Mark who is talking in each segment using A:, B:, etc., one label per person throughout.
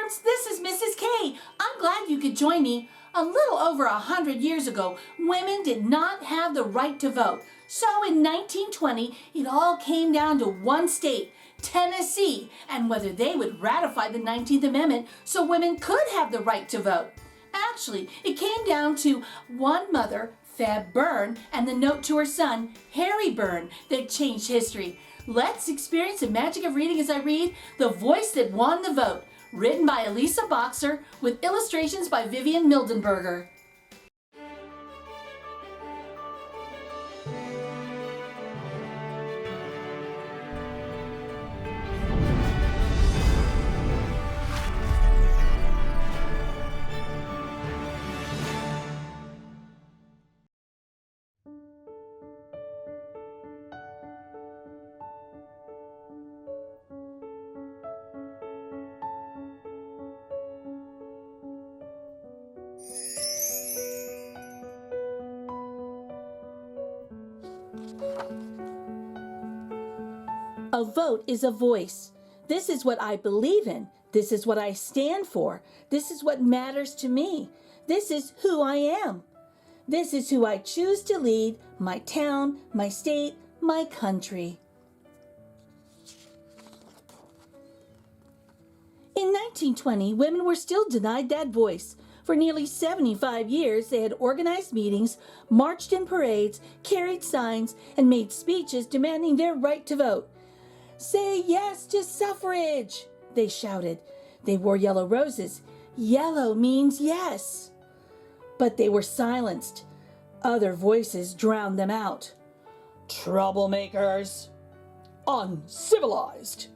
A: Parents, this is Mrs. K. I'm glad you could join me. A little over 100 years ago, women did not have the right to vote. So in 1920, it all came down to one state, Tennessee, and whether they would ratify the 19th Amendment so women could have the right to vote. Actually, it came down to one mother, Febb Burn, and the note to her son, Harry Burn, that changed history. Let's experience the magic of reading as I read The Voice That Won the Vote, written by Elisa Boxer with illustrations by Vivien Mildenberger. A vote is a voice. This is what I believe in. This is what I stand for. This is what matters to me. This is who I am. This is who I choose to lead my town, my state, my country. In 1920, women were still denied that voice. For nearly 75 years, they had organized meetings, marched in parades, carried signs, and made speeches demanding their right to vote. "Say yes to suffrage," they shouted. They wore yellow roses. Yellow means yes. But they were silenced. Other voices drowned them out. Troublemakers. Uncivilized.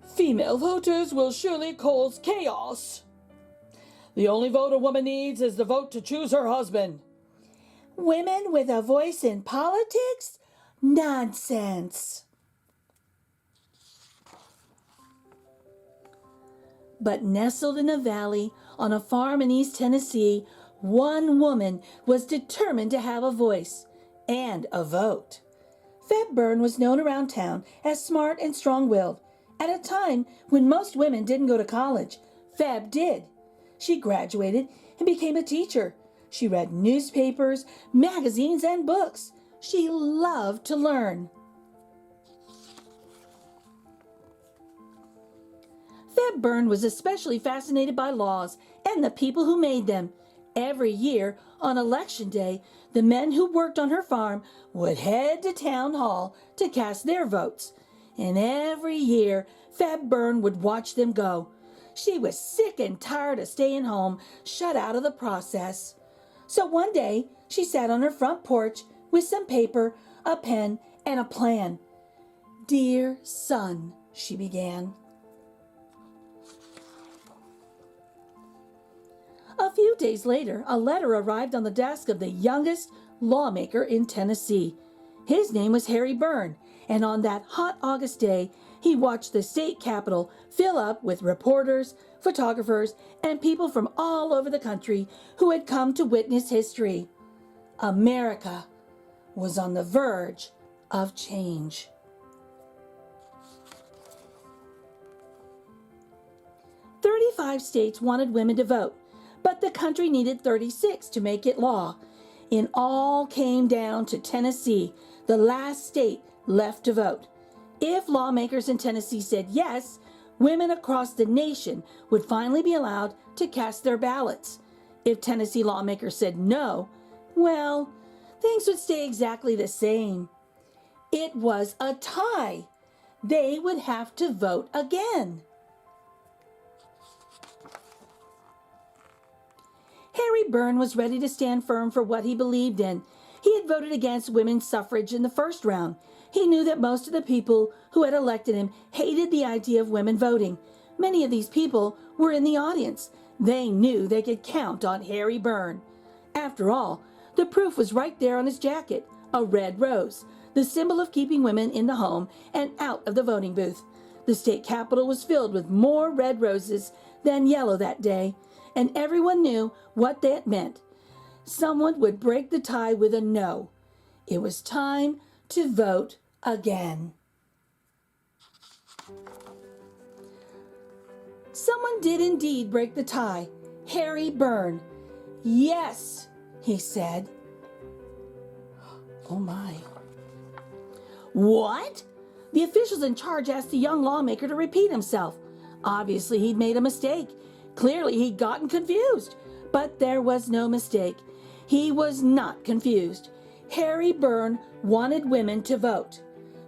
A: Female voters will surely cause chaos. The only vote a woman needs is the vote to choose her husband. Women with a voice in politics? Nonsense. But nestled in a valley on a farm in East Tennessee, one woman was determined to have a voice and a vote. Febb Burn was known around town as smart and strong-willed. At a time when most women didn't go to college, Febb did. She graduated and became a teacher. She read newspapers, magazines, and books. She loved to learn. Febb Burn was especially fascinated by laws and the people who made them. Every year, on election day, the men who worked on her farm would head to town hall to cast their votes. And every year, Febb Burn would watch them go. She was sick and tired of staying home, shut out of the process. So one day, she sat on her front porch with some paper, a pen, and a plan. "Dear son," she began. A few days later, a letter arrived on the desk of the youngest lawmaker in Tennessee. His name was Harry Burn, and on that hot August day, he watched the state capitol fill up with reporters, photographers, and people from all over the country who had come to witness history. America was on the verge of change. "35 states wanted women to vote, but the country needed 36 to make it law. It all came down to Tennessee, the last state left to vote. If lawmakers in Tennessee said yes, women across the nation would finally be allowed to cast their ballots. If Tennessee lawmakers said no, well, things would stay exactly the same. It was a tie. They would have to vote again." Harry Burn was ready to stand firm for what he believed in. He had voted against women's suffrage in the first round. He knew that most of the people who had elected him hated the idea of women voting. Many of these people were in the audience. They knew they could count on Harry Burn. After all, the proof was right there on his jacket, a red rose, the symbol of keeping women in the home and out of the voting booth. The state capitol was filled with more red roses than yellow that day, and everyone knew what that meant. Someone would break the tie with a no. It was time to vote again. Someone did indeed break the tie. Harry Burn. Yes, he said. Oh my. What? The officials in charge asked the young lawmaker to repeat himself. Obviously, he'd made a mistake. Clearly, he'd gotten confused. But there was no mistake. He was not confused. Harry Burn wanted women to vote.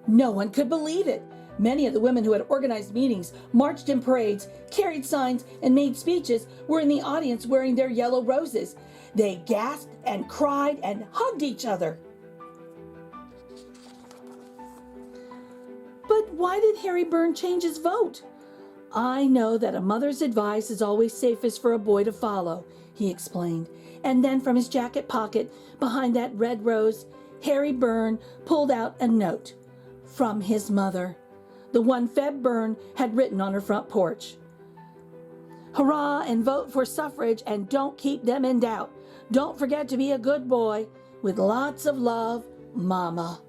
A: No one could believe it. Many of the women who had organized meetings, marched in parades, carried signs, and made speeches were in the audience wearing their yellow roses. They gasped and cried and hugged each other. But why did Harry Burn change his vote? I know that a mother's advice is always safest for a boy to follow, he explained. And then from his jacket pocket, behind that red rose, Harry Burn pulled out a note from his mother, the one Febb Burn had written on her front porch. Hurrah and vote for suffrage and don't keep them in doubt. Don't forget to be a good boy. With lots of love, Mama.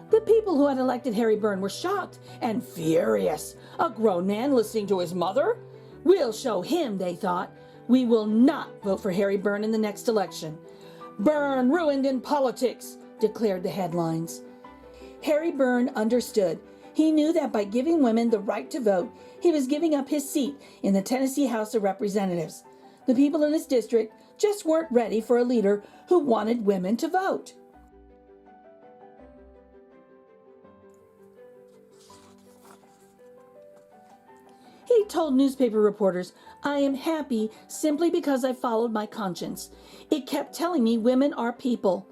A: The people who had elected Harry Burn were shocked and furious. A grown man listening to his mother? We'll show him, they thought. We will not vote for Harry Burn in the next election. Burn ruined in politics, declared the headlines. Harry Burn understood. He knew that by giving women the right to vote, he was giving up his seat in the Tennessee House of Representatives. The people in his district just weren't ready for a leader who wanted women to vote. He told newspaper reporters, I am happy simply because I followed my conscience. It kept telling me women are people.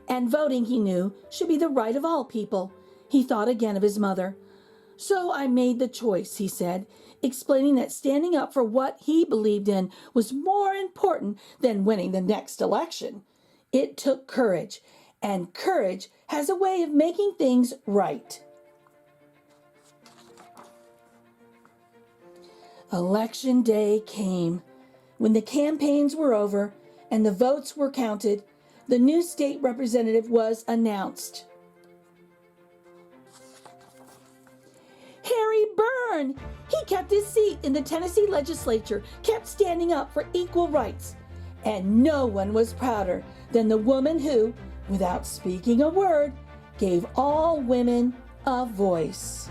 A: And voting, he knew, should be the right of all people. He thought again of his mother. So I made the choice, he said, explaining that standing up for what he believed in was more important than winning the next election. It took courage, and courage has a way of making things right. Election day came. When the campaigns were over and the votes were counted, the new state representative was announced. Harry Burn! He kept his seat in the Tennessee legislature, kept standing up for equal rights. And no one was prouder than the woman who, without speaking a word, gave all women a voice.